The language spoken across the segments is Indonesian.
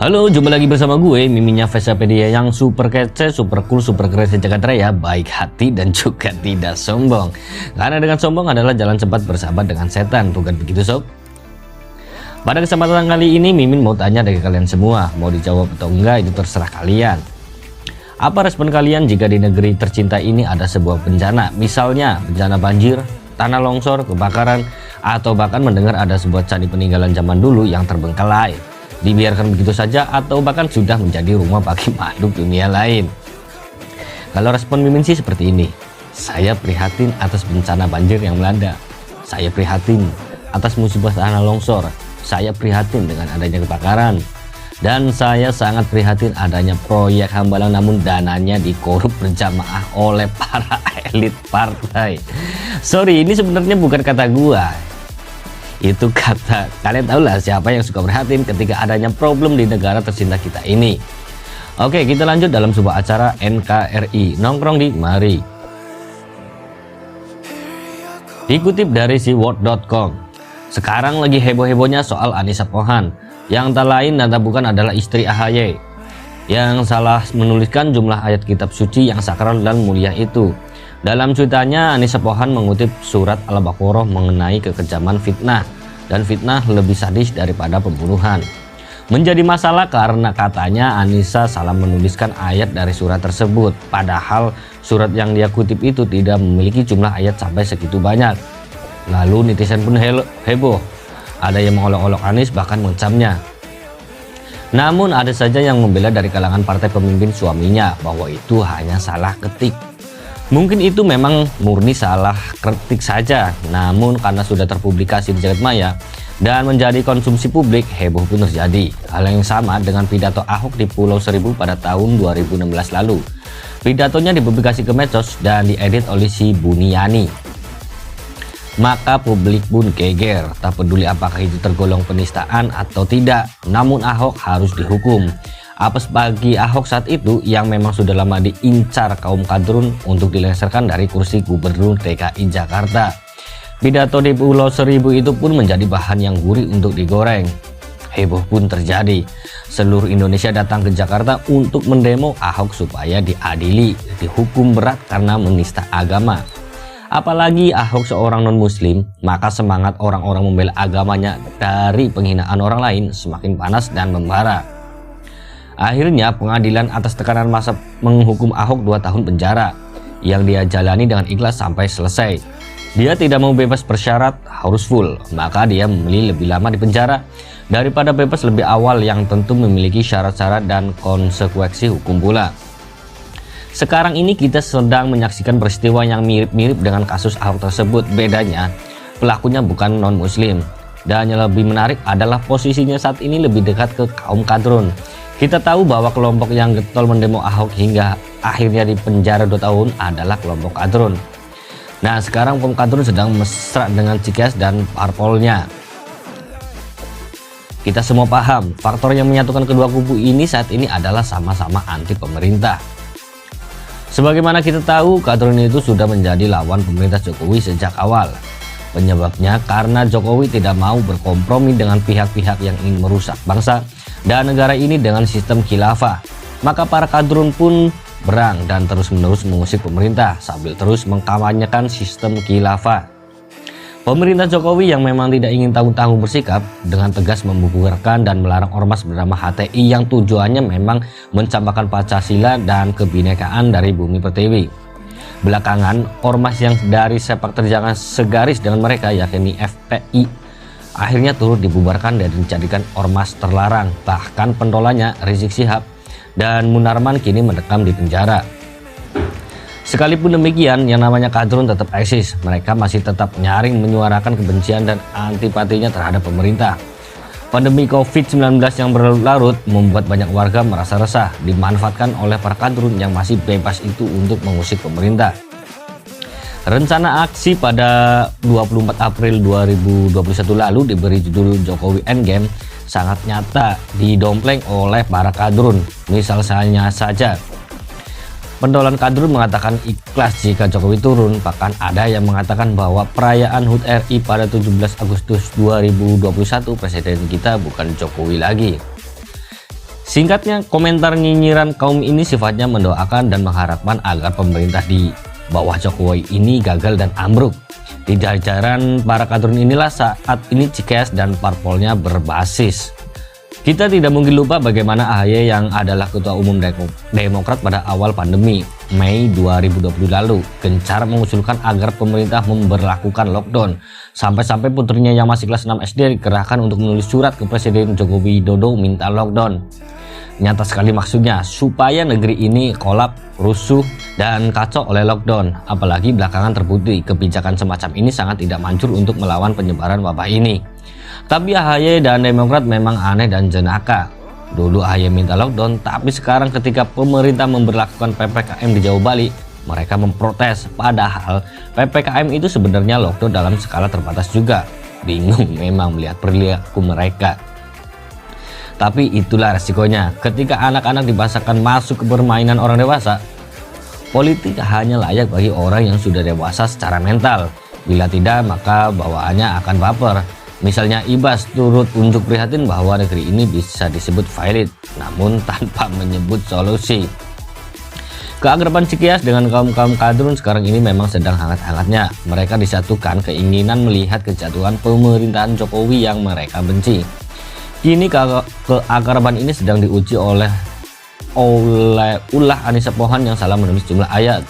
Halo, jumpa lagi bersama gue, Miminnya Vesapedia yang super kece, super cool, super keren sejagat raya, baik hati dan juga tidak sombong. Karena dengan sombong adalah jalan cepat bersahabat dengan setan, bukan begitu sob? Pada kesempatan kali ini Mimin mau tanya dari kalian semua, mau dijawab atau enggak itu terserah kalian. Apa respon kalian jika di negeri tercinta ini ada sebuah bencana, misalnya bencana banjir, tanah longsor, kebakaran, atau bahkan mendengar ada sebuah candi peninggalan zaman dulu yang terbengkalai, dibiarkan begitu saja atau bahkan sudah menjadi rumah bagi makhluk dunia lain? Kalau respon Mimin sih seperti ini. Saya prihatin atas bencana banjir yang melanda. Saya prihatin atas musibah tanah longsor. Saya prihatin dengan adanya kebakaran. Dan saya sangat prihatin adanya proyek Hambalang namun dananya dikorup berjamaah oleh para elit partai. Sorry, ini sebenarnya bukan kata gua. Itu kata kalian tahu lah siapa yang suka prihatin ketika adanya problem di negara tercinta kita ini. Oke, kita lanjut dalam sebuah acara NKRI nongkrong di Mari. Dikutip dari siworld.com, sekarang lagi heboh-hebohnya soal Anissa Pohan yang tak lain dan tak bukan adalah istri AHY yang salah menuliskan jumlah ayat kitab suci yang sakral dan mulia itu. Dalam cuitannya, Anissa Pohan mengutip surat Al-Baqarah mengenai kekejaman fitnah, dan fitnah lebih sadis daripada pembunuhan. Menjadi masalah karena katanya Anissa salah menuliskan ayat dari surat tersebut, padahal surat yang dia kutip itu tidak memiliki jumlah ayat sampai segitu banyak. Lalu netizen pun heboh, ada yang mengolok-olok Anis bahkan mengecamnya. Namun ada saja yang membela dari kalangan partai pemimpin suaminya bahwa itu hanya salah ketik. Mungkin itu memang murni salah ketik saja, namun karena sudah terpublikasi di jagat maya dan menjadi konsumsi publik, heboh pun terjadi. Hal yang sama dengan pidato Ahok di Pulau Seribu pada tahun 2016 lalu. Pidatonya dipublikasi ke medsos dan diedit oleh si Buniani. Maka publik pun geger, tak peduli apakah itu tergolong penistaan atau tidak, namun Ahok harus dihukum. Apes bagi Ahok saat itu yang memang sudah lama diincar kaum kadrun untuk dilengsarkan dari kursi gubernur DKI Jakarta. Pidato di Pulau Seribu itu pun menjadi bahan yang gurih untuk digoreng. Heboh pun terjadi. Seluruh Indonesia datang ke Jakarta untuk mendemo Ahok supaya diadili, dihukum berat karena menista agama. Apalagi Ahok seorang non-muslim, maka semangat orang-orang membela agamanya dari penghinaan orang lain semakin panas dan membara. Akhirnya pengadilan atas tekanan massa menghukum Ahok 2 tahun penjara yang dia jalani dengan ikhlas sampai selesai. Dia tidak mau bebas bersyarat harus full, maka dia memilih lebih lama di penjara daripada bebas lebih awal yang tentu memiliki syarat-syarat dan konsekuensi hukum pula. Sekarang ini kita sedang menyaksikan peristiwa yang mirip-mirip dengan kasus Ahok tersebut. Bedanya pelakunya bukan non-muslim, dan yang lebih menarik adalah posisinya saat ini lebih dekat ke kaum kadrun. Kita tahu bahwa kelompok yang getol mendemo Ahok hingga akhirnya di penjara 2 tahun adalah kelompok kadrun. Nah, sekarang kaum kadrun sedang mesra dengan Cikes dan parpolnya. Kita semua paham, faktor yang menyatukan kedua kubu ini saat ini adalah sama-sama anti pemerintah. Sebagaimana kita tahu, kadrun itu sudah menjadi lawan pemerintah Jokowi sejak awal. Penyebabnya karena Jokowi tidak mau berkompromi dengan pihak-pihak yang ingin merusak bangsa dan negara ini dengan sistem khilafah. Maka para kadrun pun berang dan terus-menerus mengusik pemerintah sambil terus mengkampanyekan sistem khilafah. Pemerintah Jokowi yang memang tidak ingin tanggung-tanggung bersikap dengan tegas membubarkan dan melarang ormas bernama HTI yang tujuannya memang mencampakkan Pancasila dan kebinekaan dari bumi pertiwi. Belakangan, ormas yang dari sepak terjang segaris dengan mereka yakni FPI akhirnya turut dibubarkan dan dijadikan ormas terlarang. Bahkan pendolanya Rizik Syihab dan Munarman kini mendekam di penjara. Sekalipun demikian, yang namanya kadrun tetap eksis. Mereka masih tetap nyaring menyuarakan kebencian dan antipatinya terhadap pemerintah. Pandemi COVID-19 yang berlarut membuat banyak warga merasa resah dimanfaatkan oleh para kadrun yang masih bebas itu untuk mengusik pemerintah. Rencana aksi pada 24 April 2021 lalu diberi judul Jokowi Endgame sangat nyata didompleng oleh para kadrun. Misalnya saja, pentolan kadrun mengatakan ikhlas jika Jokowi turun, bahkan ada yang mengatakan bahwa perayaan HUT RI pada 17 Agustus 2021 presiden kita bukan Jokowi lagi. Singkatnya, komentar nyinyiran kaum ini sifatnya mendoakan dan mengharapkan agar pemerintah di bawah Jokowi ini gagal dan ambruk. Di jajaran para kadrun inilah saat ini Cikeas dan parpolnya berbasis. Kita tidak mungkin lupa bagaimana AHY yang adalah Ketua Umum Demokrat pada awal pandemi Mei 2020 lalu gencar mengusulkan agar pemerintah memberlakukan lockdown. Sampai-sampai putrinya yang masih kelas 6 SD dikerahkan untuk menulis surat ke Presiden Joko Widodo minta lockdown. Nyata sekali maksudnya, supaya negeri ini kolap, rusuh, dan kacau oleh lockdown. Apalagi belakangan terbukti kebijakan semacam ini sangat tidak manjur untuk melawan penyebaran wabah ini. Tapi AHY dan Demokrat memang aneh dan jenaka. Dulu AHY minta lockdown, tapi sekarang ketika pemerintah memberlakukan PPKM di Jawa Bali, mereka memprotes. Padahal PPKM itu sebenarnya lockdown dalam skala terbatas juga. Bingung memang melihat perilaku mereka. Tapi itulah resikonya, ketika anak-anak dipaksakan masuk ke permainan orang dewasa. Politik hanya layak bagi orang yang sudah dewasa secara mental. Bila tidak, maka bawaannya akan baper. Misalnya Ibas turut unjuk prihatin bahwa negeri ini bisa disebut valid, namun tanpa menyebut solusi. Keakraban Cikeas dengan kaum-kaum kadrun sekarang ini memang sedang hangat-hangatnya. Mereka disatukan keinginan melihat kejatuhan pemerintahan Jokowi yang mereka benci. Kini keakraban ini sedang diuji oleh ulah Anissa Pohan yang salah menulis jumlah ayat.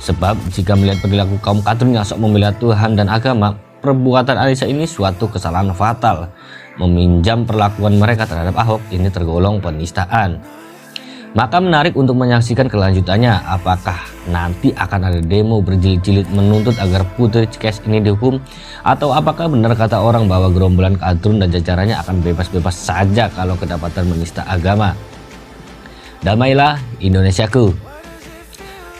Sebab jika melihat perilaku kaum kadrun yang sok membela Tuhan dan agama, perbuatan Anissa ini suatu kesalahan fatal. Meminjam perlakuan mereka terhadap Ahok ini tergolong penistaan. Maka menarik untuk menyaksikan kelanjutannya, apakah nanti akan ada demo berjilid-jilid menuntut agar Putri Cikeas ini dihukum, atau apakah benar kata orang bahwa gerombolan kadrun dan jajarannya akan bebas-bebas saja kalau kedapatan menista agama. Damailah Indonesiaku.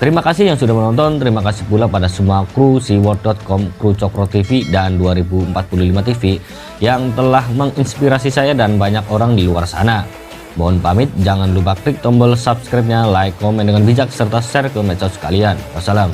Terima kasih yang sudah menonton, terima kasih pula pada semua kru siword.com, kru Cokro TV dan 2045 TV yang telah menginspirasi saya dan banyak orang di luar sana. Mohon pamit, jangan lupa klik tombol subscribe-nya, like, komen dengan bijak, serta share ke medsos kalian. Wassalam.